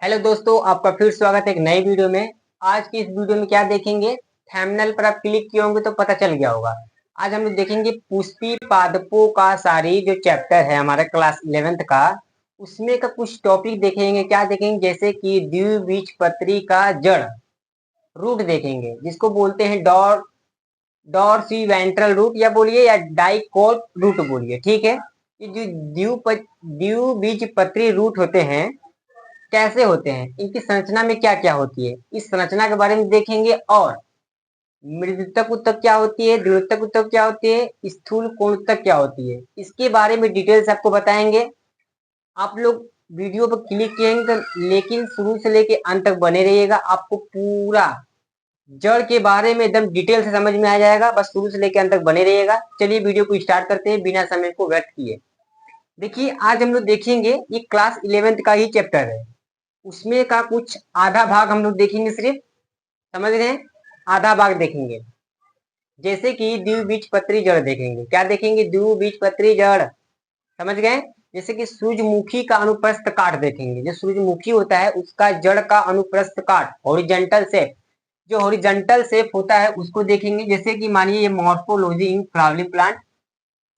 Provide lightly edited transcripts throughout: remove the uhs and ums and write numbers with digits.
Hello दोस्तों, आपका फिर स्वागत है एक नई वीडियो में। आज की इस वीडियो में क्या देखेंगे, थंबनेल पर आप क्लिक किए होंगे तो पता चल गया होगा। आज हम लोग देखेंगे पुष्पी पादपों का सारी जो चैप्टर है हमारा क्लास 11th का, उसमें का कुछ टॉपिक देखेंगे। क्या देखेंगे, जैसे कि द्विबीजपत्री का जड़, रूट देखेंगे, जिसको बोलते हैं डॉर्सिवेंट्रल रूट या बोलिए या डाइकोट रूट बोलिए, ठीक है। ये जो द्विबीजपत्री रूट होते हैं कैसे होते हैं, इनकी संरचना में क्या क्या होती है, इस संरचना के बारे में देखेंगे। और मृदुतक उत्तक क्या होती है, दृढ़तक उत्तक क्या होती है, स्थूल कोणतक क्या होती है, इसके बारे में डिटेल्स आपको बताएंगे। आप लोग वीडियो पर क्लिक किएंगे तो लेकिन शुरू से लेके अंत तक बने रहिएगा, आपको पूरा जड़ के बारे में एकदम डिटेल से समझ में आ जाएगा। बस शुरू से लेके अंत तक बने रहिएगा। चलिए वीडियो को स्टार्ट करते हैं बिना समय को व्यर्थ किए। देखिए, आज हम लोग देखेंगे ये क्लास 11th का ही चैप्टर है, उसमें का कुछ आधा भाग हम लोग देखेंगे सिर्फ, समझ रहे हैं। आधा भाग देखेंगे, जैसे कि द्विबीजपत्री जड़ देखेंगे। क्या देखेंगे, द्विबीजपत्री जड़, समझ गए। जैसे कि सूर्यमुखी का अनुप्रस्थ काट देखेंगे। जो सूर्यमुखी होता है उसका जड़ का अनुप्रस्थ काट, हॉरिजॉन्टल शेप, जो हॉरिजॉन्टल शेप होता है उसको देखेंगे। जैसे कि मानिए ये मॉर्फोलॉजी इन फ्लावरिंग प्लांट,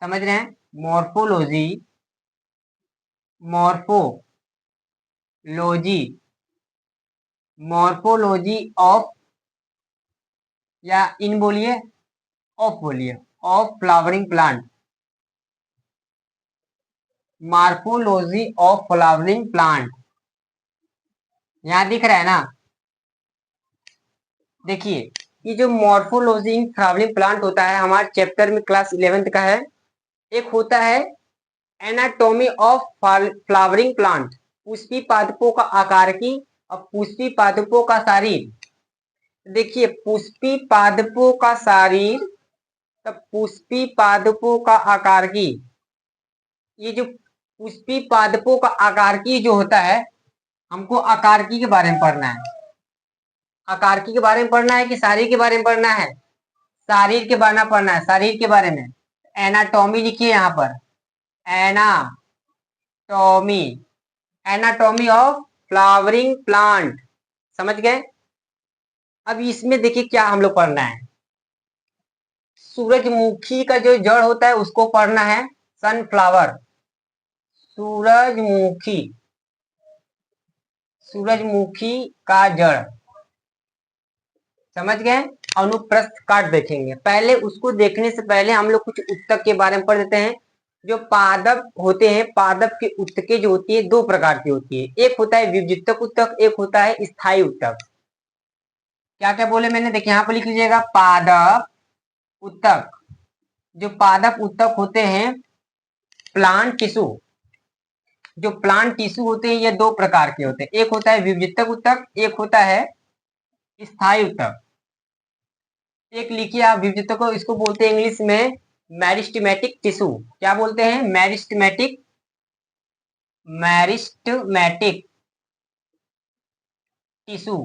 समझ रहे हैं। मॉर्फोलॉजी, मॉर्फोलॉजी, मॉर्फोलॉजी ऑफ, या इन बोलिए, ऑफ बोलिए, of flowering plant, morphology of flowering plant. यहां दिख रहा है ना, देखिए। ये जो मॉर्फोलॉजी इन फ्लावरिंग प्लांट होता है हमारे चैप्टर में क्लास 11th का है। एक होता है anatomy of flowering plant, Pushpi पादपों का आकार की और पुष्पी पादपों का शरीर। देखिए, पुष्पी पादपों का शरीर, तब पुष्पी पादपों का आकार की। ये जो पुष्पी पादपों का आकारकी जो होता है, हमको आकारकी के बारे में पढ़ना है। आकारकी के बारे में पढ़ना है कि शारीर के बारे में पढ़ना है? शारीर के बारे में पढ़ना है, शारीर के बारे में। एनाटॉमी लिखिए यहाँ पर, anatomy, anatomy of flowering plant, समझ गए। अब इसमें देखिए क्या हम लोग पढ़ना है, सूरजमुखी का जो जड़ होता है उसको पढ़ना है, सनफ्लावर, सूरजमुखी, सूरजमुखी का जड़, समझ गए। अनुप्रस्थ काट देखेंगे। पहले उसको देखने से पहले हम लोग कुछ उत्तक के बारे में पढ़ देते हैं। जो पादप होते हैं, पादप की उत्तकें जो होती है दो प्रकार की होती है। एक होता है विभजितक उत्तक, एक होता है स्थायी उत्तक। क्या क्या बोले मैंने, देखिए यहाँ पर लिख लीजिएगा, पादप उत्तक। जो पादप उत्तक होते हैं, प्लांट टिश्यू, जो प्लांट टिश्यू होते हैं ये दो प्रकार के होते हैं। एक होता है विभजितक उत्तक, एक होता है स्थायी उत्तक। एक लिखिए आप विभजितक को, इसको बोलते हैं इंग्लिश में मेरिस्टेमेटिक टिश्यू। क्या बोलते हैं, meristematic, meristematic tissue,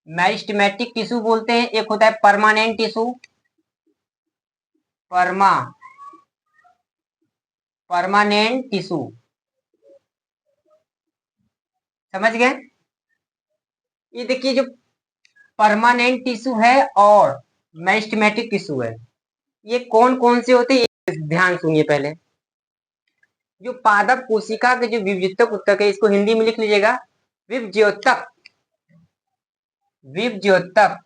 meristematic tissue बोलते हैं। एक होता है परमानेंट टिश्यू, परमानेंट टिश्यू, समझ गए। ये देखिए, जो परमानेंट टिश्यू है और मेरिस्टेमेटिक टिश्यू है, ये कौन कौन से होते हैं, ध्यान सुनिए पहले। जो पादप कोशिका के जो विभजितक उत्तक है, इसको हिंदी में लिख लीजिएगा, विभज्योतक, विभज्योतक,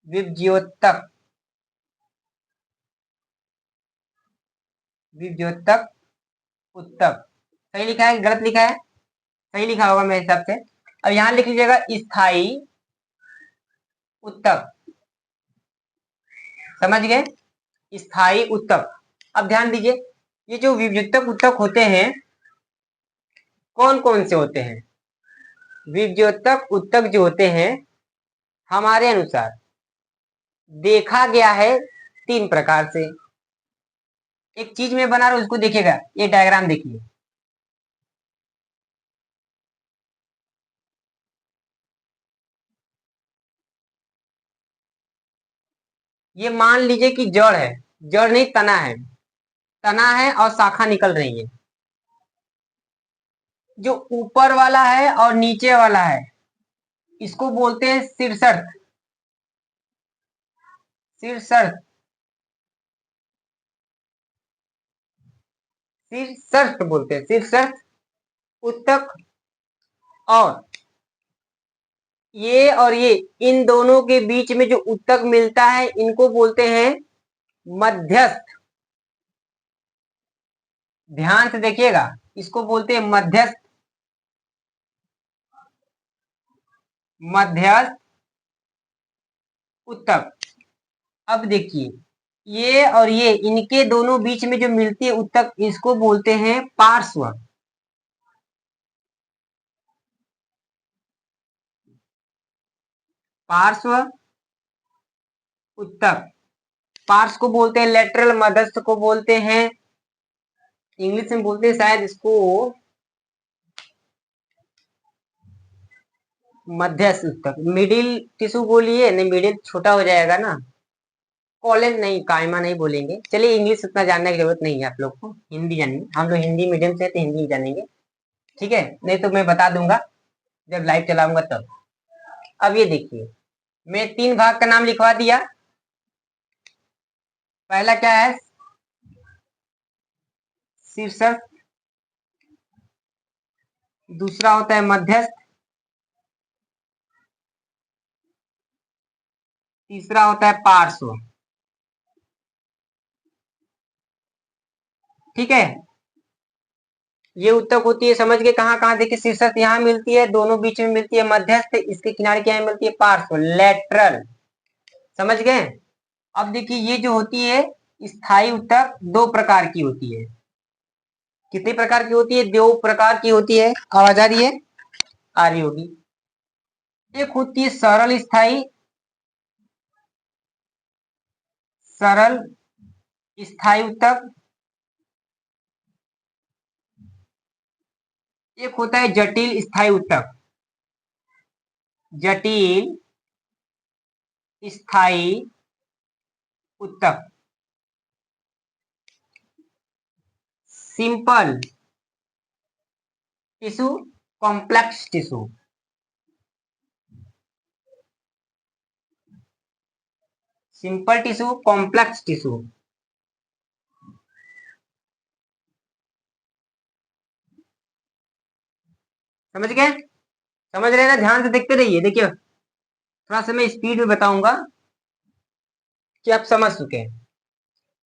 विभज्योतक, विभज्योतक उत्तक। सही लिखा है, गलत लिखा है? सही लिखा होगा मेरे हिसाब से। अब यहां लिख लीजिएगा स्थायी उत्तक, समझ गए, स्थायी उत्तक। अब ध्यान दीजिए, ये जो विभज्योतक उत्तक होते हैं कौन कौन से होते हैं? विभज्योतक उत्तक जो होते हैं हमारे अनुसार देखा गया है तीन प्रकार से। एक चीज में बना रहा हूं, उसको देखिएगा, ये डायग्राम देखिए। ये मान लीजिए कि जड़ है, जड़ नहीं तना है, तना है और शाखा निकल रही है। जो ऊपर वाला है और नीचे वाला है इसको बोलते हैं शीर्षस्थ। शीर्षस्थ, शीर्षस्थ बोलते हैं, शीर्षस्थ उत्तक। और ये इन दोनों के बीच में जो उत्तक मिलता है इनको बोलते हैं मध्यस्थ। ध्यान से देखिएगा, इसको बोलते हैं मध्यस्थ। मध्यस्थ उत्तक। अब देखिए, ये और ये इनके दोनों बीच में जो मिलती है उत्तक इसको बोलते हैं पार्श्व। पार्श्व उत्तक। पार्श्व को बोलते हैं लेटरल, मध्यस्थ को बोलते हैं, इंग्लिश में बोलते हैं शायद इसको मध्यस्थ उत्तक। मिडिल टिश्यू बोलिए, नहीं मिडिल छोटा हो जाएगा ना। कॉलन नहीं, कायमा नहीं बोलेंगे। चलिए, इंग्लिश उतना जानने की जरूरत नहीं है आप लोग को, हिंदी जानिए। हम लोग हिंदी मीडियम से तो हिंदी जानेंगे, ठीक है? नहीं तो मैं बता दूंगा जब लाइव चलाऊंगा तब। अब ये देखिए, मैं 3 भाग का नाम लिखवा दिया। पहला क्या है? शीर्षक। दूसरा होता है मध्यस्थ। तीसरा होता है पार्श्व। ठीक है? ये उत्तक होती है, समझ गए? कहाँ कहाँ देखिए, शीर्षक यहाँ मिलती है, दोनों बीच में मिलती है मध्यस्थ, इसके किनारे क्या मिलती है? पार्श्व, लेटरल। समझ गए? अब देखिए, ये जो होती है स्थायी उत्तक 2 प्रकार की होती है। कितने प्रकार की होती है? 2 प्रकार की होती है। आवाज आ रही है? आ रही होगी। एक होती है सरल स्थायी, सरल स्थायी उत्तक। एक होता है जटिल स्थायी उत्तक। जटिल स्थायी उत्तक। Simple tissue, complex tissue. Simple tissue, complex tissue. समझ गए? समझ रहे ना? ध्यान से देखते रहिए। देखिए, थोड़ा सा मैं स्पीड में बताऊंगा कि आप समझ चुके हैं।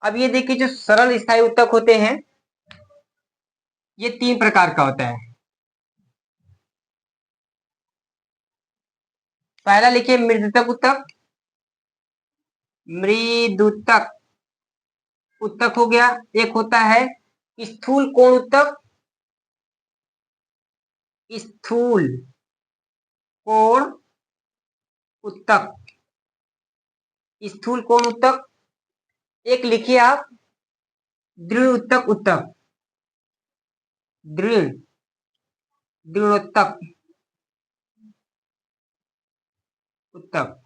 अब ये देखिए, जो सरल स्थायी उत्तक होते हैं ये 3 प्रकार का होता है। पहला लिखिए मृदुतक उत्तक। मृदुतक उत्तक हो गया। एक होता है स्थूल कोण उत्तक। स्थूल कोण उत्तक। स्थूल कोण उत्तक। एक लिखिए आप दृढ़ उत्तक उत्तक। दृढ़, दृढ़ोत्तक उत्तक।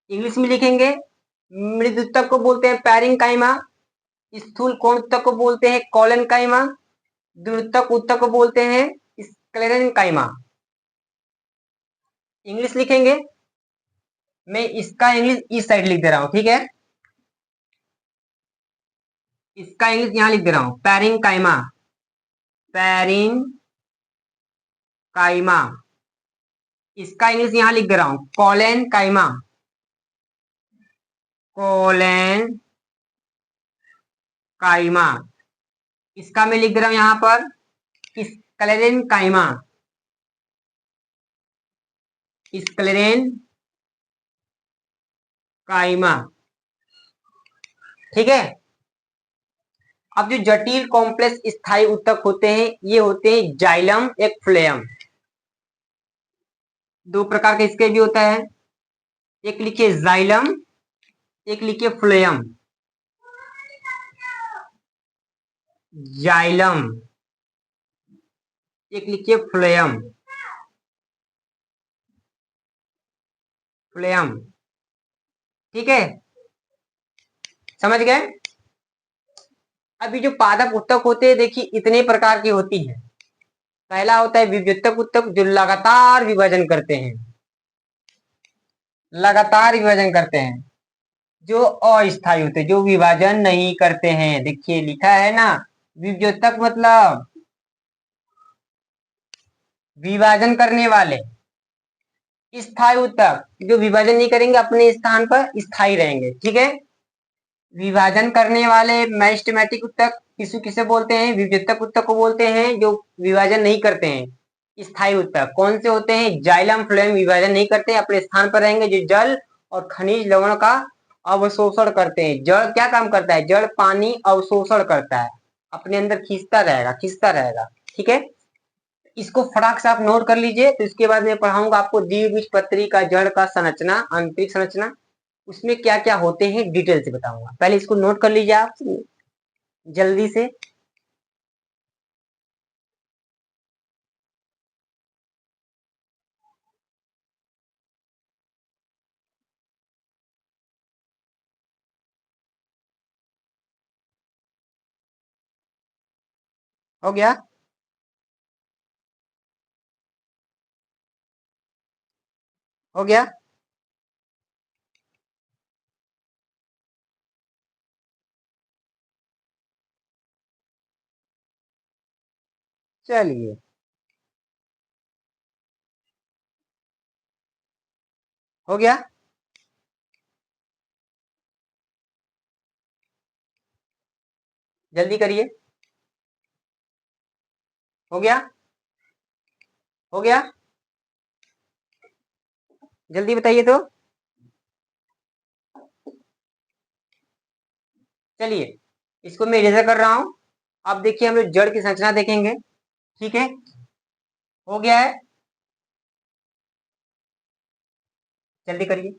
इंग्लिश में लिखेंगे, मृदुत्तक को बोलते हैं पैरिंकाइमा। स्थूल कोण उत्तक को बोलते हैं कॉलेनकाइमा। दृढ़ोत्तक उत्तक को बोलते हैं स्क्लेरेनकाइमा। इंग्लिश लिखेंगे, मैं इसका इंग्लिश इस साइड लिख दे रहा हूं, ठीक है? इसका इंग्लिश यहां लिख दे रहा हूं, पैरिंकाइमा। पैरिंकाइमा। इसका इंग्लिश यहां लिख दे रहा हूं, कॉलेनकाइमा। कॉलेनकाइमा। इसका मैं लिख दे रहा हूं यहां पर स्क्लेरेनकाइमा। स्क्लेरेनकाइमा। ठीक है? अब जो जटिल कॉम्प्लेक्स स्थायी उत्तक होते हैं ये होते हैं जाइलम, एक फ्लेयम। 2 प्रकार का इसके भी होता है। एक लिखिए जाइलम, एक लिखिए फ्लेयम। जाइलम, एक लिखिए फ्लेयम। फ्लेयम। ठीक है? समझ गए? अभी जो पादप उत्तक होते हैं देखिए इतने प्रकार की होती है। पहला होता है विभज्यतक उत्तक जो लगातार विभाजन करते हैं, लगातार विभाजन करते हैं। जो अस्थायी होते हैं, जो विभाजन नहीं करते हैं, देखिए लिखा है ना, विभज्योतक मतलब विभाजन करने वाले। स्थायी उत्तक जो विभाजन नहीं करेंगे, अपने स्थान पर स्थायी रहेंगे, ठीक है। विभाजन करने वाले मेरिस्टेमेटिक उत्तक किसे किसे बोलते हैं, विभज्योतक उत्तक को बोलते हैं जो विभाजन नहीं करते हैं। स्थायी उत्तक कौन से होते हैं, जाइलम फ्लोएम विभाजन नहीं करते, अपने स्थान पर रहेंगे, जो जल और खनिज लवण का अवशोषण करते हैं। जड़ क्या काम करता है, जड़ पानी अवशोषण करता है, अपने अंदर खींचता रहेगा, खींचता रहेगा, ठीक है। इसको फटाक से आप नोट कर लीजिए। तो इसके बाद मैं पढ़ाऊंगा आपको द्विबीजपत्री का जड़ का संरचना, आंतरिक संरचना, उसमें क्या क्या होते हैं डिटेल से बताऊंगा। पहले इसको नोट कर लीजिए आप जल्दी से। हो गया, हो गया। चलिए, हो गया, जल्दी करिए। हो गया, हो गया, जल्दी बताइए तो। चलिए, इसको मैं इरेजर कर रहा हूं। अब देखिए हम लोग जड़ की संरचना देखेंगे, ठीक है। हो गया है, जल्दी करिए।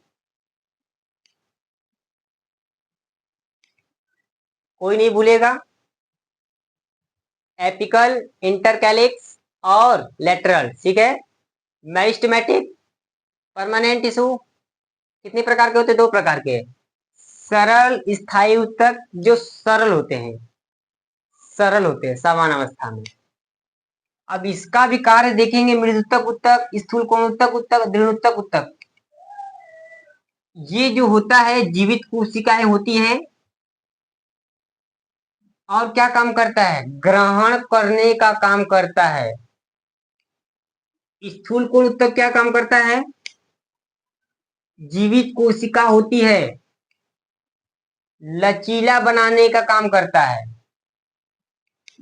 कोई नहीं भूलेगा, एपिकल, इंटरकैलिक्स और लेटरल, ठीक है। मेरिस्टेमेटिक, परमानेंट टिश्यू कितने प्रकार के होते हैं, दो प्रकार के। सरल स्थायी उत्तक जो सरल होते हैं, सरल होते हैं समान अवस्था में। अब इसका भी कार्य देखेंगे, मृदुत्तक उत्तक, स्थूल कोणोत्तक उत्तक, दृढ़ोत्तक उत्तक। ये जो होता है जीवित कोशिकाएं होती हैं, और क्या काम करता है, ग्रहण करने का काम करता है। स्थूल कोणोत्तक क्या काम करता है, जीवित कोशिका होती है, लचीला बनाने का काम करता है।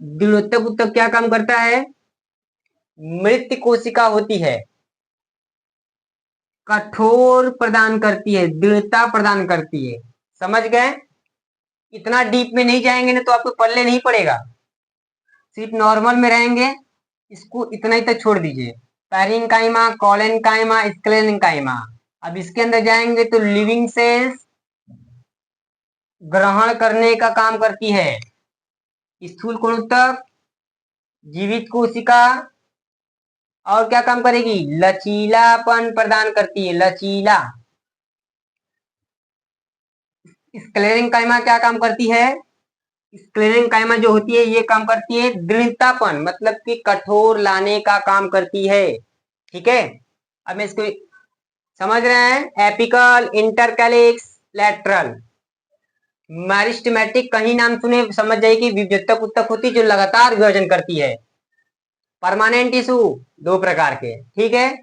दृढ़ोत्तक उत्तक क्या काम करता है, मृत कोशिका होती है, कठोर प्रदान करती है, दृढ़ता प्रदान करती है। समझ गए, इतना डीप में नहीं जाएंगे ना तो आपको पल्ले नहीं पड़ेगा, सिर्फ नॉर्मल में रहेंगे। इसको इतना ही तक छोड़ दीजिए। Parenchyma, collenchyma, sclerenchyma. अब इसके अंदर जाएंगे तो लिविंग सेल्स ग्रहण करने का काम करती है, स्थूल कोणोत्तक जीवित कोशिका, और क्या काम करेगी, लचीलापन प्रदान करती है, लचीला। स्क्लेरेन्काइमा क्या काम करती है, स्क्लेरेन्काइमा जो होती है ये काम करती है दृढ़तापन, मतलब कि कठोर लाने का काम करती है, ठीक है। अब मैं इसको समझ रहे हैं, एपिकल, इंटरकैलिक्स, लेटरल। मेरिस्टेमेटिक कहीं नाम सुने समझ जाइए कि विभज्योतक उत्तक होती है जो लगातार विभाजन करती है। परमानेंट टिश्यू दो प्रकार के, ठीक है।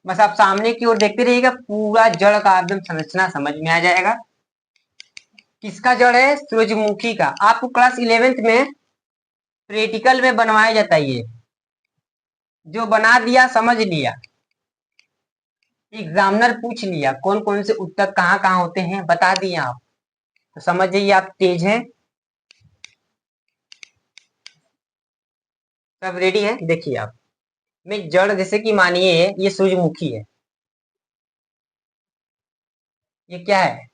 बस आप सामने की ओर देखते रहिएगा, पूरा जड़ का एकदम संरचना समझ में आ जाएगा। किसका जड़ है, सूरजमुखी का। आपको क्लास 11th में प्रैक्टिकल में बनवाया जाता है, ये जो बना दिया समझ लिया, एग्जामिनर पूछ लिया कौन कौन से उत्तक कहाँ कहाँ होते हैं, बता दिए आप, तो समझ जाइए आप तेज हैं। सब रेडी है, देखिए आप। मैं जड़ जैसे कि मानिए ये सूरजमुखी है, ये क्या है,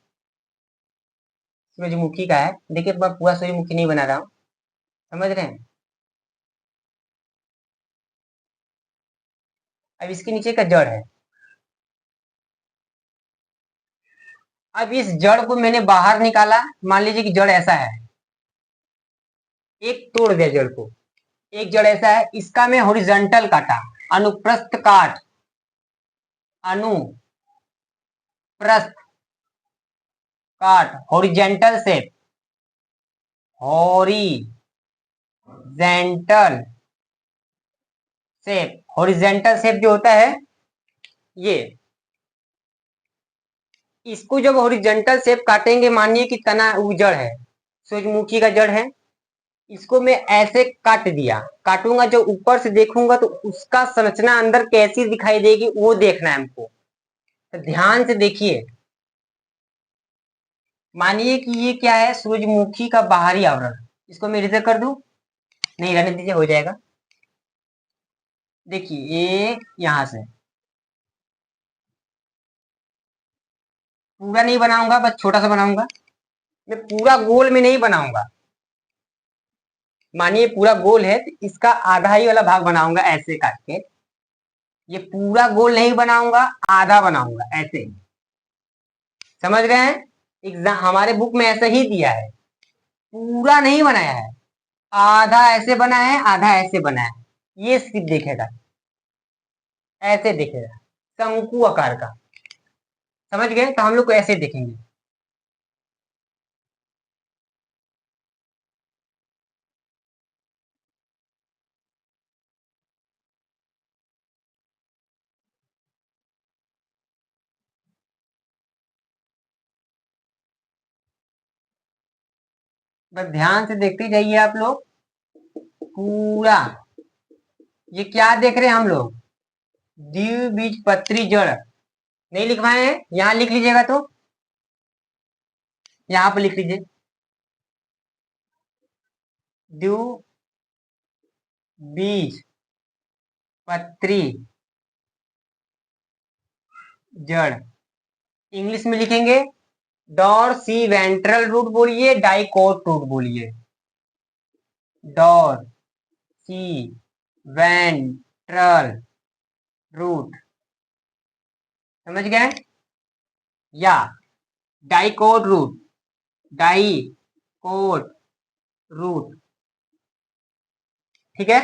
सूरजमुखी का है। देखिए मैं पूरा सूरजमुखी नहीं बना रहा हूँ, समझ रहे हैं। अब इसके नीचे का जड़ है। अब इस जड़ को मैंने बाहर निकाला, मान लीजिए कि जड़ ऐसा है, एक तोड़ दिया जड़ को। एक जड़ ऐसा है, इसका मैं हॉरिजॉन्टल काटा, अनुप्रस्थ काट, अनुप्रस्थ काट, horizontal shape, horizontal shape. Horizontal shape जो होता है ये, इसको जब हॉरिजॉन्टल शेप काटेंगे, मानिए कि तना वो जड़ है, सूरजमुखी का जड़ है, इसको मैं ऐसे काट दिया, काटूंगा, जो ऊपर से देखूंगा तो उसका संरचना अंदर कैसी दिखाई देगी वो देखना है हमको। तो ध्यान से देखिए, मानिए कि ये क्या है, सूरजमुखी का बाहरी आवरण। इसको मैं इधर कर दूं, नहीं रहने दीजिए, हो जाएगा। देखिए ये यहां से पूरा नहीं बनाऊंगा, बस छोटा सा बनाऊंगा। मैं पूरा गोल में नहीं बनाऊंगा, मानिए पूरा गोल है तो इसका आधा ही वाला भाग बनाऊंगा ऐसे काट के। ये पूरा गोल नहीं बनाऊंगा, आधा बनाऊंगा ऐसे, समझ रहे हैं। एग्जाम हमारे बुक में ऐसा ही दिया है, पूरा नहीं बनाया है, आधा ऐसे बना है, आधा ऐसे बना है। ये सिर्फ देखेगा, ऐसे देखेगा, शंकु आकार का, समझ गए। तो हम लोग को ऐसे देखेंगे। बस ध्यान से देखते जाइए आप लोग पूरा। ये क्या देख रहे हैं हम लोग, द्विबीजपत्री जड़। नहीं लिखवाए हैं, यहां लिख लीजिएगा, तो यहां पर लिख लीजिए, द्विबीजपत्री जड़। इंग्लिश में लिखेंगे डॉर्सी वेंट्रल रूट बोलिए, डाइकोट रूट बोलिए, डॉर्सी वेंट्रल रूट, समझ गए, या डाइकोट रूट, डाइकोट रूट, ठीक है।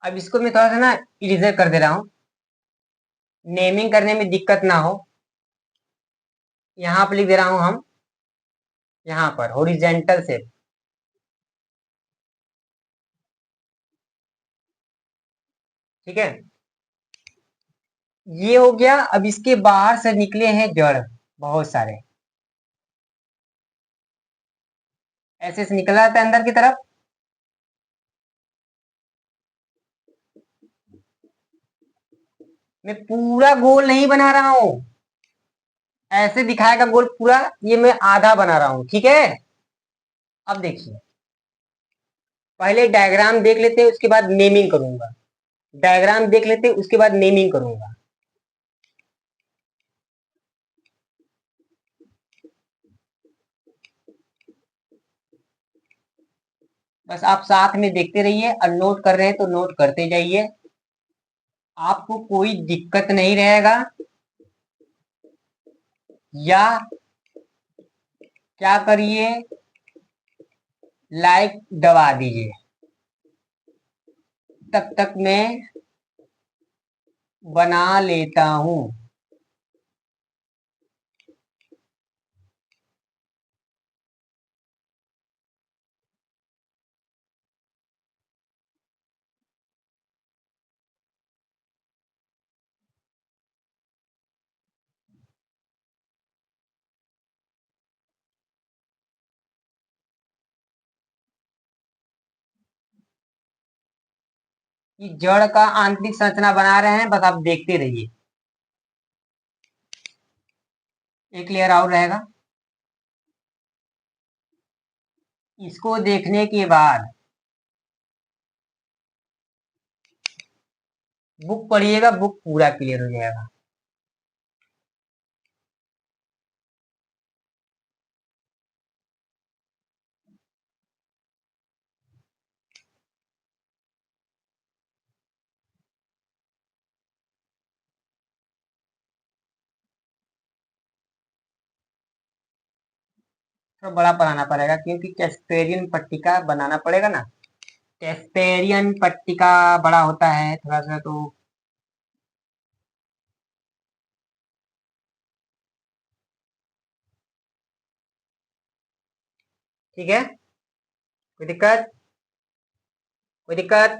अब इसको मैं थोड़ा सा ना इरेजर कर दे रहा हूं, नेमिंग करने में दिक्कत ना हो। यहां पर लिख दे रहा हूं हम, यहां पर हॉरिजेंटल शेप, ठीक है। ये हो गया। अब इसके बाहर से निकले हैं जड़ बहुत सारे, ऐसे से निकला था अंदर की तरफ। मैं पूरा गोल नहीं बना रहा हूं, ऐसे दिखाएगा गोल पूरा, ये मैं आधा बना रहा हूं, ठीक है। अब देखिए, पहले डायग्राम देख लेते हैं, उसके बाद नेमिंग करूंगा। डायग्राम देख लेते हैं, उसके बाद नेमिंग करूंगा। बस आप साथ में देखते रहिए, और नोट कर रहे हैं तो नोट करते जाइए, आपको कोई दिक्कत नहीं रहेगा। या क्या करिए, लाइक दबा दीजिए, तब तक मैं बना लेता हूं। कि जड़ का आंतरिक संरचना बना रहे हैं, बस आप देखते रहिए। एक लेयर और रहेगा, इसको देखने के बाद बुक पढ़िएगा, बुक पूरा क्लियर हो जाएगा। तो बड़ा बनाना पड़ेगा क्योंकि कैस्पेरियन पट्टिका बनाना पड़ेगा ना। कैस्पेरियन पट्टिका बड़ा होता है थोड़ा सा तो। ठीक है, कोई दिक्कत? कोई दिक्कत?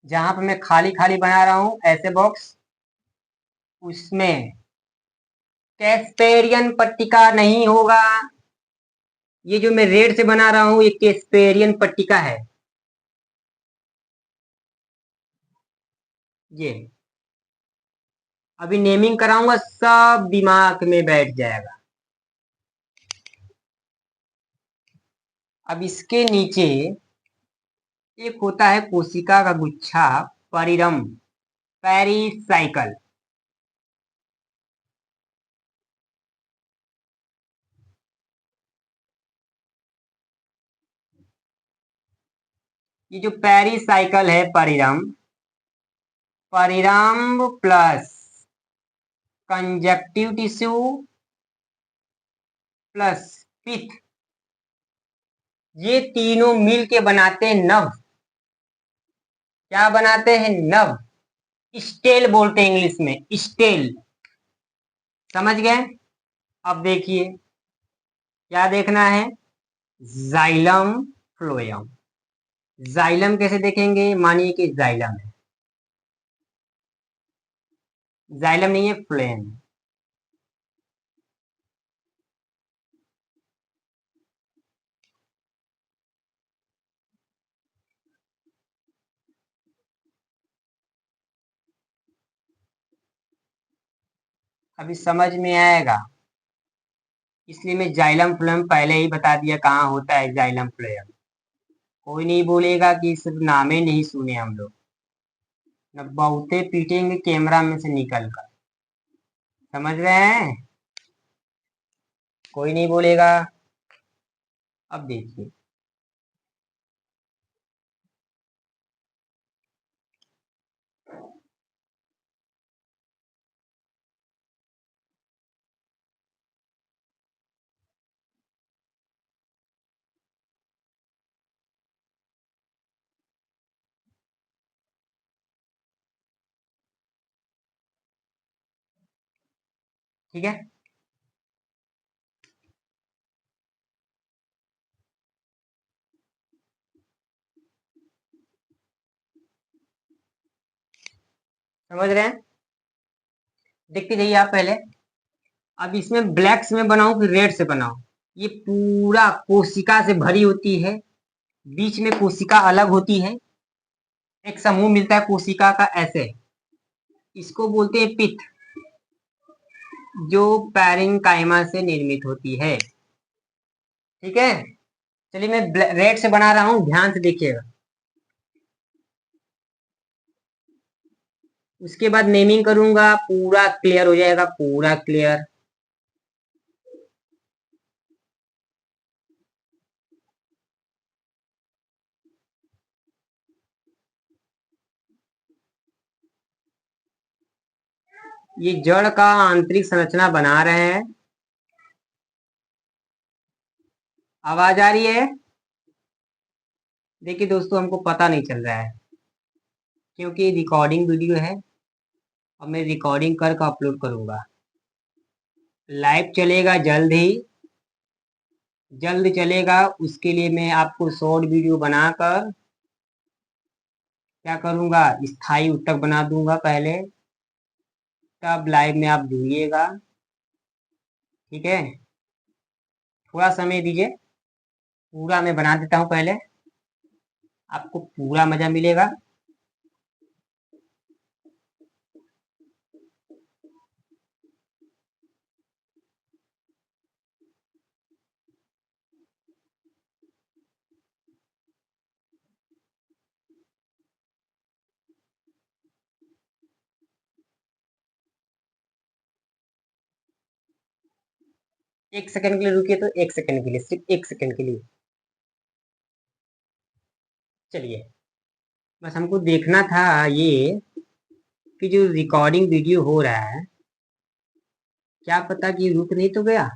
जहां पर मैं खाली खाली बना रहा हूं ऐसे बॉक्स, उसमें कैस्पेरियन पट्टिका नहीं होगा। ये जो मैं रेड से बना रहा हूं ये कैस्पेरियन पट्टिका है। ये अभी नेमिंग कराऊंगा सब दिमाग में बैठ जाएगा। अब इसके नीचे एक होता है कोशिका का गुच्छा, परिरम, पेरिसाइकल। ये जो पेरिसाइकल है परिरम, परिरम प्लस कंजक्टिव टिश्यू प्लस पिथ, ये तीनों मिल के बनाते हैं नव। क्या बनाते हैं? नव। स्टेल बोलते हैं इंग्लिश में, स्टेल। समझ गए? अब देखिए क्या देखना है, जाइलम, फ्लोएम। जाइलम कैसे देखेंगे? मानिए कि जाइलम है, जाइलम नहीं है, फ्लोएम। अभी समझ में आएगा, इसलिए मैं जाइलम फ्लोएम पहले ही बता दिया कहाँ होता है जाइलम फ्लोएम। कोई नहीं बोलेगा कि सिर्फ नामे नहीं सुने हम लोग, न बहुते पीटेंगे कैमरा में से निकल कर। समझ रहे हैं? कोई नहीं बोलेगा। अब देखिए, ठीक है। समझ रहे हैं? देखते जाइए आप पहले। अब इसमें ब्लैक से मैं बनाऊं कि रेड से बनाऊं? ये पूरा कोशिका से भरी होती है, बीच में कोशिका अलग होती है, एक समूह मिलता है कोशिका का ऐसे, इसको बोलते हैं पिथ, जो पैरेंकाइमा से निर्मित होती है। ठीक है, चलिए मैं रेड से बना रहा हूं, ध्यान से देखिएगा। उसके बाद नेमिंग करूंगा, पूरा क्लियर हो जाएगा, पूरा क्लियर। ये जड़ का आंतरिक संरचना बना रहे हैं। आवाज आ रही है? देखिए दोस्तों, हमको पता नहीं चल रहा है क्योंकि रिकॉर्डिंग वीडियो है और मैं रिकॉर्डिंग करके अपलोड करूंगा। लाइव चलेगा जल्द ही, जल्द चलेगा। उसके लिए मैं आपको शॉर्ट वीडियो बनाकर क्या करूंगा, स्थायी ऊतक बना दूंगा पहले, तब लाइव में आप जुड़िएगा। ठीक है, थोड़ा समय दीजिए, पूरा मैं बना देता हूं पहले, आपको पूरा मजा मिलेगा। एक सेकंड के लिए रुकिए, तो एक सेकंड के लिए, सिर्फ एक सेकंड के लिए। चलिए, बस हमको देखना था ये कि जो रिकॉर्डिंग वीडियो हो रहा है, क्या पता कि रुक नहीं तो गया,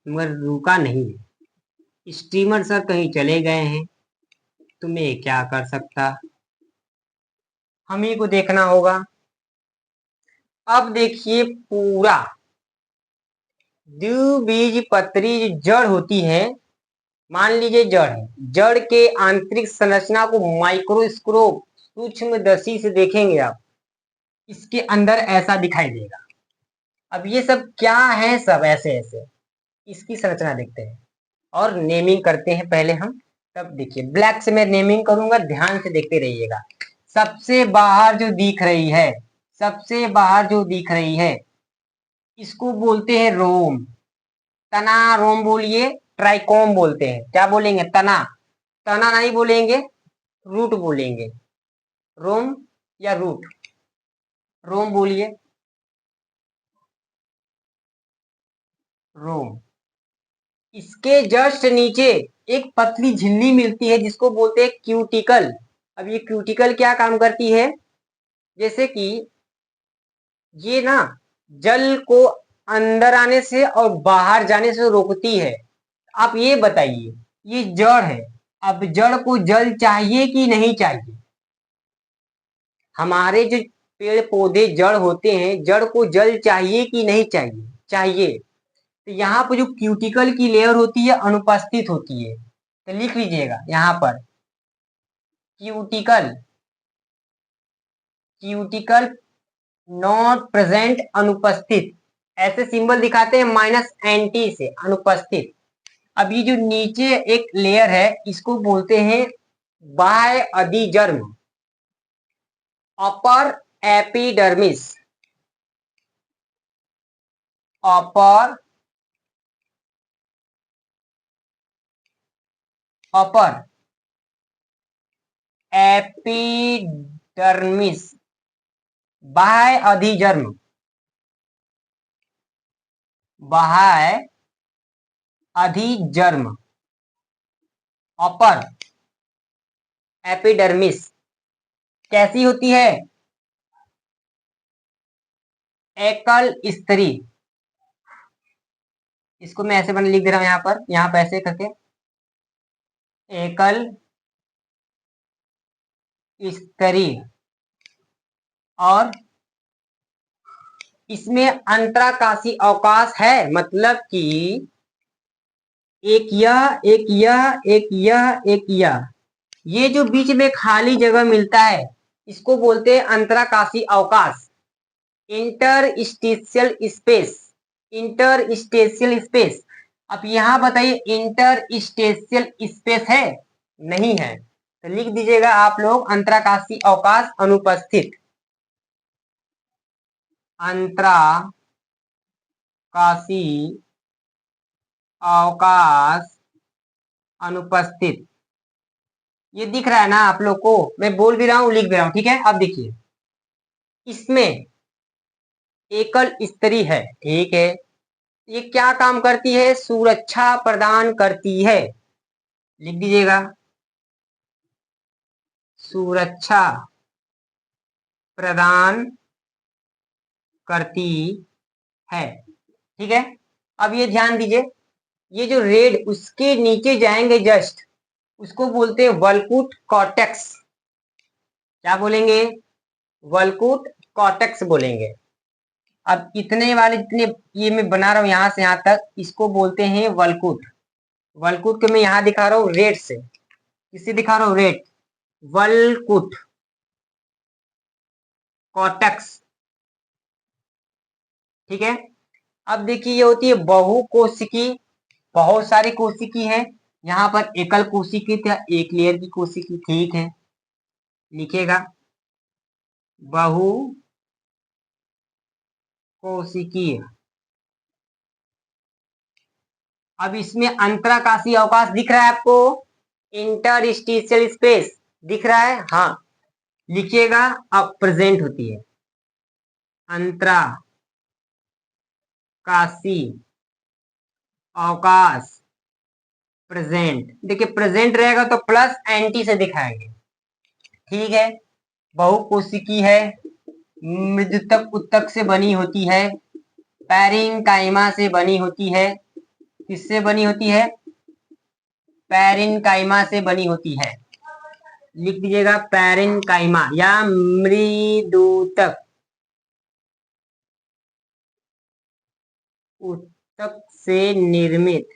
मगर रुका नहीं है। स्ट्रीमर सर कहीं चले गए हैं, तो मैं क्या कर सकता, हम ही को देखना होगा। अब देखिए, पूरा द्विबीजपत्री जो जड़ होती है, मान लीजिए जड़ है, जड़ के आंतरिक संरचना को माइक्रोस्कोप सूक्ष्मदर्शी से देखेंगे आप, इसके अंदर ऐसा दिखाई देगा। अब ये सब क्या है, सब ऐसे ऐसे इसकी संरचना देखते हैं और नेमिंग करते हैं पहले हम। तब देखिए, ब्लैक से मैं नेमिंग करूंगा, ध्यान से देखते रहिएगा। सबसे बाहर जो दिख रही है, सबसे बाहर जो दिख रही है, इसको बोलते हैं रोम। तना रोम बोलिए, ट्राइकोम बोलते हैं। क्या बोलेंगे? तना। तना नहीं बोलेंगे, रूट बोलेंगे। रोम या रूट, रोम बोलिए, रोम। इसके जस्ट नीचे एक पतली झिल्ली मिलती है जिसको बोलते हैं क्यूटिकल। अब ये क्यूटिकल क्या काम करती है? जैसे कि ये ना जल को अंदर आने से और बाहर जाने से रोकती है। आप ये बताइए, ये जड़ है, अब जड़ को जल चाहिए कि नहीं चाहिए? हमारे जो पेड़ पौधे जड़ होते हैं, जड़ को जल चाहिए कि नहीं चाहिए? चाहिए। तो यहाँ पर जो क्यूटिकल की लेयर होती है, अनुपस्थित होती है। तो लिख लीजिएगा यहाँ पर, क्यूटिकल, क्यूटिकल नॉट प्रेजेंट, अनुपस्थित। ऐसे सिंबल दिखाते हैं माइनस एंटी से, अनुपस्थित। अब ये जो नीचे एक लेयर है, इसको बोलते हैं बाह्य अधिजर्म, अपर एपिडर्मिस, अपर अपर एपिडर्मिस, बाह्य अधिजर्म, बाह्य अधिजर्म, अपर एपिडर्मिस कैसी होती है? एकल स्तरी। इसको मैं ऐसे बना लिख दे रहा हूं यहाँ पर ऐसे करके, एकल स्तरी। और इसमें अंतराकाशी अवकाश है, मतलब कि एक यह, एक यह, एक यह, एक यह, ये जो बीच में खाली जगह मिलता है, इसको बोलते हैं अंतराकाशी अवकाश, इंटरस्टेशियल स्पेस, इंटरस्टेशियल स्पेस। अब यहां बताइए, इंटरस्टेशियल स्पेस है? नहीं है, तो लिख दीजिएगा आप लोग अंतराकाशी अवकाश अनुपस्थित, अंतराकाशी अवकाश अनुपस्थित। ये दिख रहा है ना आप लोग को? मैं बोल भी रहा हूं, लिख भी रहा हूं, ठीक है। अब देखिए, इसमें एकल स्तरी है, ठीक है। ये क्या काम करती है? सुरक्षा प्रदान करती है, लिख दीजिएगा, सुरक्षा प्रदान करती है, ठीक है। अब ये ध्यान दीजिए, ये जो रेड उसके नीचे जाएंगे जस्ट, उसको बोलते हैं वल्कुट कॉर्टेक्स। क्या बोलेंगे? वल्कुट कॉर्टेक्स बोलेंगे। अब इतने वाले जितने ये मैं बना रहा हूं यहां से यहां तक, इसको बोलते हैं वल्कुट। वल्कुट को मैं यहां दिखा रहा हूं रेड से, किससे दिखा रहा हूं? रेड, वल्कुट कॉर्टेक्स, ठीक है। अब देखिए, ये होती है बहुकोशिकी, बहुत सारी कोशिकी है। यहाँ पर एकल कोशिकी था, एक लेयर की कोशिकी, ठीक है। लिखेगा बहु कोशिकीय। अब इसमें अंतराकाशी अवकाश दिख रहा है आपको? इंटरस्टेशियल स्पेस दिख रहा है? हाँ, लिखिएगा। अब प्रेजेंट होती है अंतराकाशी अवकाश, प्रेजेंट। देखिए प्रेजेंट रहेगा तो प्लस एंटी से दिखाएंगे, ठीक है। बहुकोशिकी है, मृदुतक उत्तक से बनी होती है, पैरेन्काइमा से बनी होती है। किससे बनी होती है? पैरेन्काइमा से बनी होती है। लिख दीजिएगा पैरेन्काइमा या मृदुतक उत्तक से निर्मित,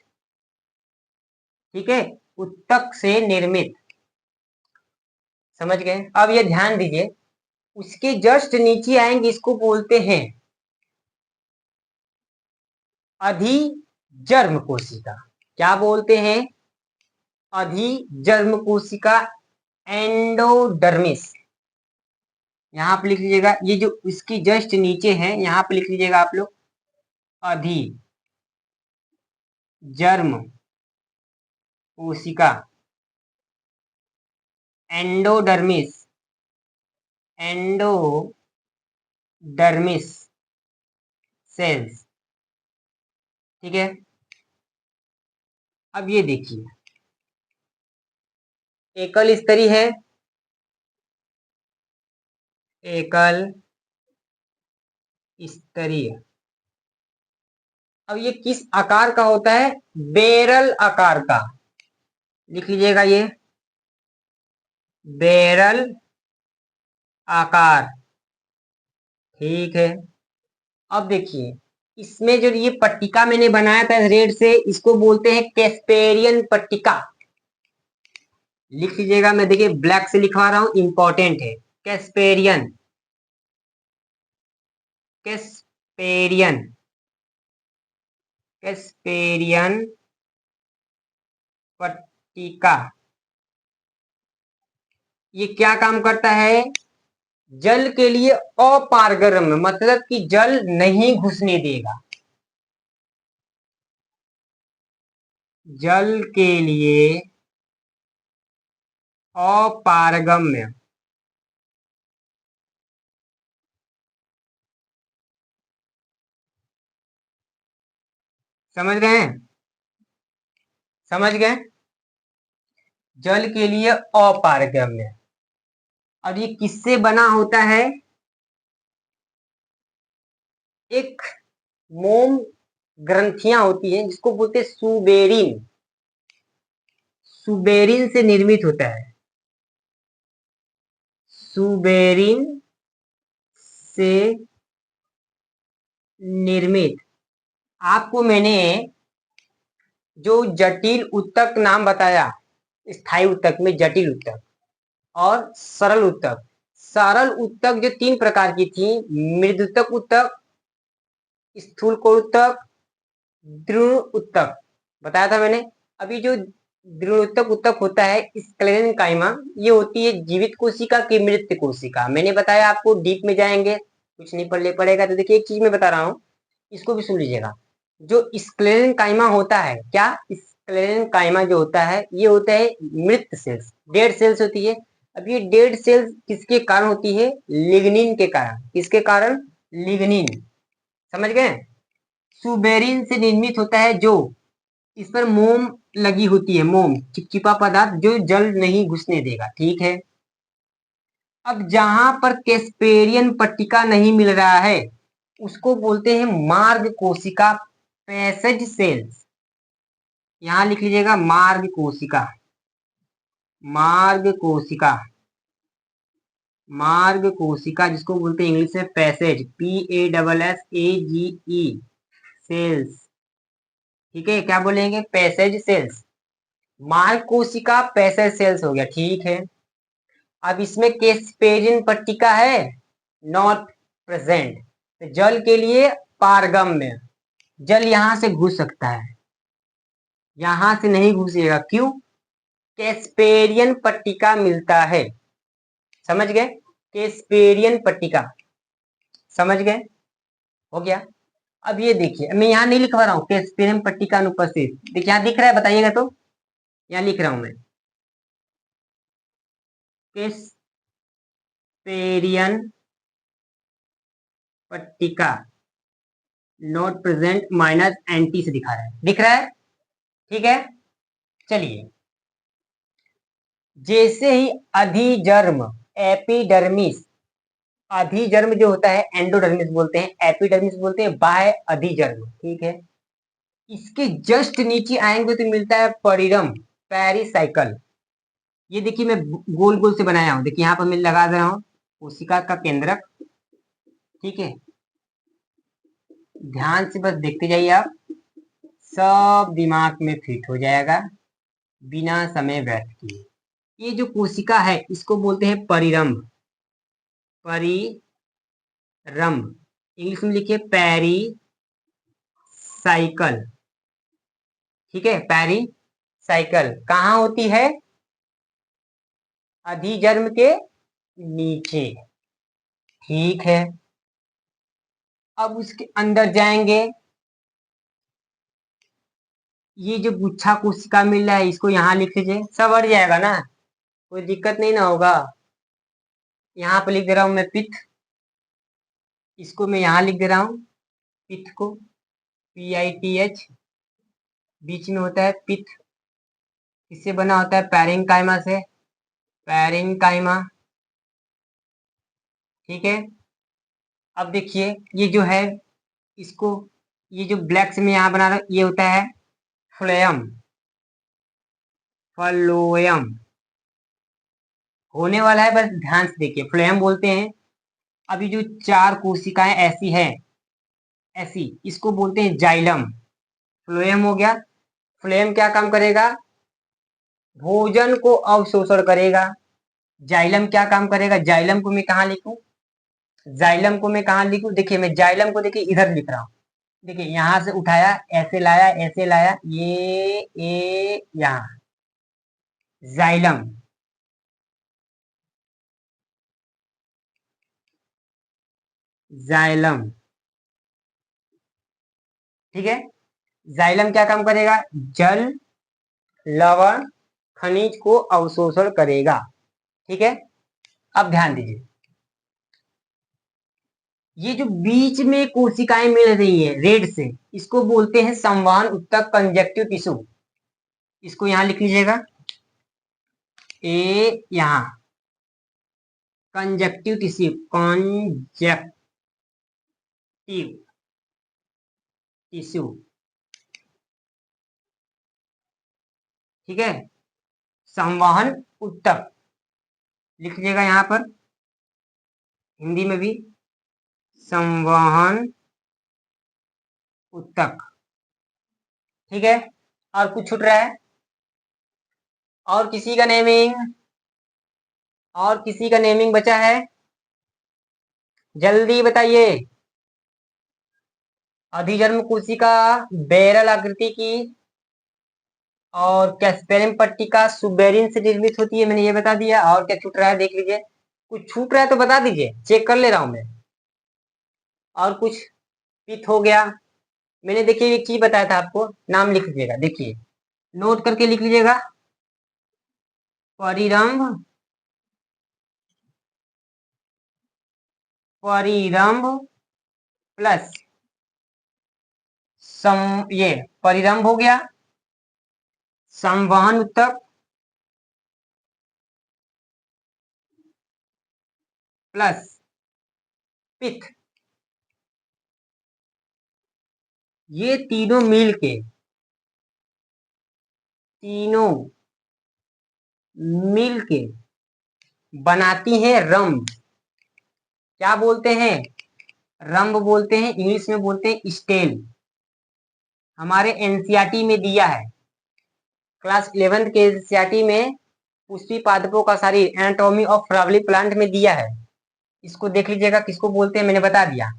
ठीक है, उत्तक से निर्मित। समझ गए? अब ये ध्यान दीजिए, उसके जस्ट नीचे आएंगे, इसको बोलते हैं अधिजर्म कोशिका। क्या बोलते हैं? अधिजर्म कोशिका, एंडोडर्मिस। यहां पे लिख लीजिएगा, ये जो इसकी जस्ट नीचे है यहां पे लिख लीजिएगा आप लोग अधिजर्म कोशिका, एंडोडर्मिस, एंडोडर्मिस सेल्स, ठीक है। अब ये देखिए, एकल स्तरी है, एकल स्तरीय। अब ये किस आकार का होता है? बेरल आकार का। लिख लीजिएगा ये बेरल आकार, ठीक है। अब देखिए, इसमें जो ये पट्टिका मैंने बनाया था रेड से, इसको बोलते हैं कैस्पेरियन पट्टिका। लिख लीजिएगा, मैं देखिए ब्लैक से लिखवा रहा हूं, इंपॉर्टेंट है। कैस्पेरियन, कैस्पेरियन, कैस्पेरियन पट्टिका। ये क्या काम करता है? जल के लिए अपारगम्य, मतलब कि जल नहीं घुसने देगा। जल के लिए अपारगम्य, समझ गए हैं? समझ गए? जल के लिए अपारगम्य। और ये किससे बना होता है? एक मोम ग्रंथियां होती हैं जिसको बोलते हैं सुबेरिन, सुबेरिन से निर्मित होता है। सुबेरिन से निर्मित। आपको मैंने जो जटिल उत्तक नाम बताया, स्थायी उत्तक में जटिल उत्तक और सरल उत्तक। सरल उत्तक जो 3 प्रकार की थी, मृदुतक उत्तक, स्थूल कोण, दृढ़ उत्तक, बताया था मैंने। अभी जो दृढ़ उत्तक उत्तक होता है स्क्लेरेन्काइमा, ये होती है जीवित कोशिका की मृत कोशिका। मैंने बताया आपको, डीप में जाएंगे कुछ नहीं पड़ेगा। तो देखिए एक चीज मैं बता रहा हूँ, इसको भी सुन लीजिएगा। जो स्क्लेरेन्काइमा होता है, क्या स्क्लेरेन्काइमा जो होता है, ये होता है मृत सेल्स, डेड सेल्स होती है। अब ये डेड सेल्स किसके कारण होती है? लिग्निन के कारण। किसके कारण? लिग्निन। समझ गए? सुबेरिन से निर्मित होता है, जो इस पर मोम लगी होती है, मोम चिपचिपा पदार्थ जो जल नहीं घुसने देगा, ठीक है। अब जहां पर कैस्पेरियन पट्टिका नहीं मिल रहा है, उसको बोलते हैं मार्ग कोशिका, पैसेज सेल्स। यहां लिख लीजिएगा मार्ग कोशिका, मार्ग कोशिका, मार्ग कोशिका जिसको बोलते हैं इंग्लिश में पैसेज, PASSAGE सेल्स, ठीक है। क्या बोलेंगे? Passage sales. मार्ग कोशिका पैसेज सेल्स हो गया, ठीक है। अब इसमें कैस्पेरियन पट्टिका है, नॉट प्रेजेंट। जल के लिए पारगम्य, जल यहां से घुस सकता है, यहां से नहीं घुसेगा। क्यों? कैस्पेरियन पट्टिका मिलता है। समझ गए? कैस्पेरियन पट्टिका, समझ गए? हो गया। अब ये देखिए, मैं यहाँ नहीं लिखवा रहा हूँ कैस्पेरियन पट्टिका अनुपस्थित। देखिए यहाँ दिख रहा है, बताइएगा तो। यहाँ लिख रहा हूं मैं कैस्पेरियन पट्टिका, नॉट प्रेजेंट माइनस एंटी से दिखा रहा है, दिख रहा है, ठीक है। चलिए, जैसे ही अधिजर्म एपिडर्मिस, अधिजर्म जो होता है एंडोडर्मिस बोलते हैं, एपिडर्मिस बोलते हैं, बाह्य अधिजर्म, ठीक है। इसके जस्ट नीचे आएंगे तो मिलता है परिरम, पेरिसाइकल। ये देखिए मैं गोल गोल से बनाया हूं, देखिए यहाँ पर मैं लगा दे रहा हूं कोशिका का केंद्रक, ठीक है। ध्यान से बस देखते जाइए आप, सब दिमाग में फिट हो जाएगा बिना समय व्यर्थ किए। ये जो कोशिका है इसको बोलते हैं परिरंभ, परिरंभ, इंग्लिश में लिखिए पेरी साइकिल, ठीक है। पेरी साइकिल कहाँ होती है? अधिजर्म के नीचे, ठीक है। अब उसके अंदर जाएंगे, ये जो गुच्छा कोशिका मिल रहा है इसको यहाँ लिख लीजिए, सब अड़ जाएगा ना, कोई दिक्कत नहीं ना होगा। यहाँ पे लिख दे रहा हूं मैं पित्त, इसको मैं यहाँ लिख दे रहा हूँ पित्त को, PITH, बीच में होता है पित्त। किससे बना होता है? पैरेंकाइमा से, पैरेंकाइमा, ठीक है। अब देखिए ये जो है इसको, ये जो ब्लैक से मैं यहाँ बना रहा हूँ ये होता है फ्लोएम, फ्लोएम होने वाला है, बस ध्यान से देखिए, फ्लोएम बोलते हैं। अभी जो चार कोशिकाएं ऐसी है, ऐसी, इसको बोलते हैं जाइलम। फ्लोएम हो गया, फ्लोएम क्या काम करेगा? भोजन को अवशोषण करेगा। जाइलम क्या काम करेगा? जाइलम को मैं कहाँ लिखूं? जाइलम को मैं कहाँ लिखूं? देखिए मैं जाइलम को देखिए इधर लिख रहा हूँ, देखिए यहां से उठाया, ऐसे लाया, ये यहाँ जाइलम, जाइलम, ठीक है। जाइलम क्या काम करेगा? जल, लवण, खनिज को अवशोषण करेगा, ठीक है। अब ध्यान दीजिए, ये जो बीच में कोशिकाएं मिल रही है रेड से, इसको बोलते हैं संवहन उत्तक कंजक्टिव टिश्यू। इसको यहां लिख लीजिएगा, ए यहां कंजक्टिव टिश्यू, कंजक्टिव टिश्यू, ठीक है। संवहन उत्तक लिख लीजिएगा यहां पर, हिंदी में भी संवहन उत्तक, ठीक है। और कुछ छूट रहा है? और किसी का नेमिंग, और किसी का नेमिंग बचा है? जल्दी बताइए। अधिजर्म कोशिका बैरल आकृति की और कैस्पेरियम पट्टिका सुबेरिन से निर्मित होती है, मैंने ये बता दिया। और क्या छूट रहा है देख लीजिए, कुछ छूट रहा है तो बता दीजिए, चेक कर ले रहा हूं मैं। और कुछ? पित्त हो गया, मैंने देखिए एक चीज बताया था आपको, नाम लिख लीजिएगा, देखिए नोट करके लिख लीजिएगा, परिरंभ, परिरंभ प्लस ये परिरंभ हो गया, संवहन उत्तक प्लस पित्त, ये तीनों मिल के, तीनों मिल के बनाती है रंभ। क्या बोलते हैं? रंभ बोलते हैं, इंग्लिश में बोलते हैं स्टेल। हमारे एनसीईआरटी में दिया है, क्लास 11th के एनसीईआरटी में पुष्पी पादपों का शरीर, एनाटॉमी ऑफ फ्लावरिंग प्लांट में दिया है, इसको देख लीजिएगा। किसको बोलते हैं मैंने बता दिया,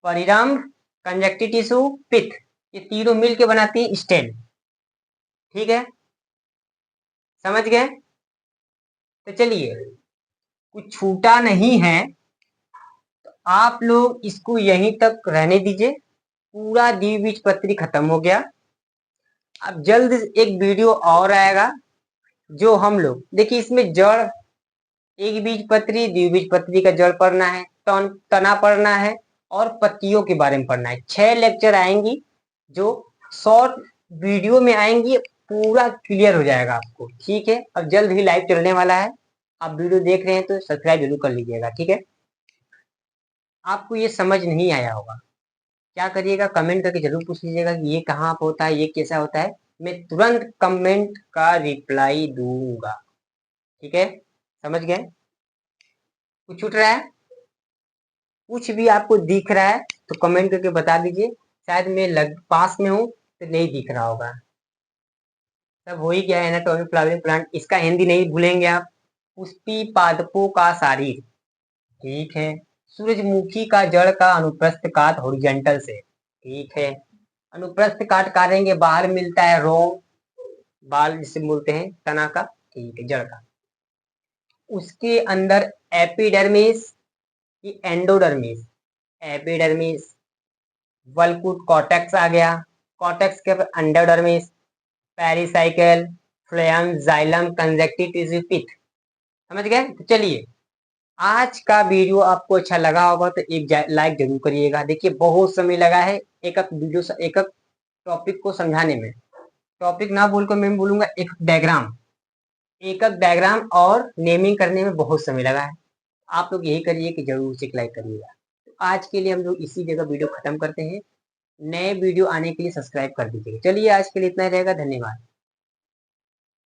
परिरंभ, कंजक्टिव टिश्यू, पित्त, ये तीनों मिलके बनाती है स्टेल, ठीक है। समझ गए? तो चलिए, कुछ छूटा नहीं है तो आप लोग इसको यहीं तक रहने दीजिए, पूरा द्विबीजपत्री खत्म हो गया। अब जल्द एक वीडियो और आएगा, जो हम लोग देखिए इसमें जड़, एक बीजपत्री द्विबीजपत्री का जड़ पढ़ना है, तना पढ़ना है, और पत्तियों के बारे में पढ़ना है। 6 लेक्चर आएंगी जो शॉर्ट वीडियो में आएंगी, पूरा क्लियर हो जाएगा आपको। ठीक है, अब जल्द ही लाइव चलने वाला है। आप वीडियो देख रहे हैं तो सब्सक्राइब जरूर कर लीजिएगा। ठीक है, आपको ये समझ नहीं आया होगा, क्या करिएगा, कमेंट करके जरूर पूछ लीजिएगा कि ये कहाँ पर होता है, ये कैसा होता है। मैं तुरंत कमेंट का रिप्लाई दूंगा। ठीक है, समझ गए? कुछ छूट रहा है, कुछ भी आपको दिख रहा है तो कमेंट करके बता दीजिए। शायद मैं पास में हूँ तो नहीं दिख रहा होगा। सब हो ही गया है एनाटॉमी फ्लावरिंग प्लांट, इसका हिंदी नहीं भूलेंगे आप। पुष्पी पादपों का शारीर। ठीक है, सूरजमुखी का जड़ का अनुप्रस्थ काट हॉरिजॉन्टल से। ठीक है, अनुप्रस्थ काट काटेंगे, बाहर मिलता है रोम, बाल जिसे बोलते हैं तना का। ठीक है, जड़ का। उसके अंदर एपिडर्मिस की एंडोडर्मिस, एपिडर्मिस, वल्कुट कॉर्टेक्स आ गया, कॉर्टेक्स के endodermis, pericycle, phloem, xylem, conjunctive tissue, pith. समझ गए? तो चलिए, आज का वीडियो आपको अच्छा लगा होगा तो एक लाइक जरूर करिएगा। देखिए बहुत समय लगा है एक एक वीडियो एक एक टॉपिक को समझाने में। टॉपिक ना बोलकर मैं बोलूंगा एक डायग्राम, एक एक डायग्राम और नेमिंग करने में बहुत समय लगा है। आप लोग यही करिए कि जरूर से लाइक करिएगा। तो आज के लिए हम लोग इसी जगह वीडियो खत्म करते हैं। नए वीडियो आने के लिए सब्सक्राइब कर दीजिएगा। चलिए आज के लिए इतना ही रहेगा, धन्यवाद।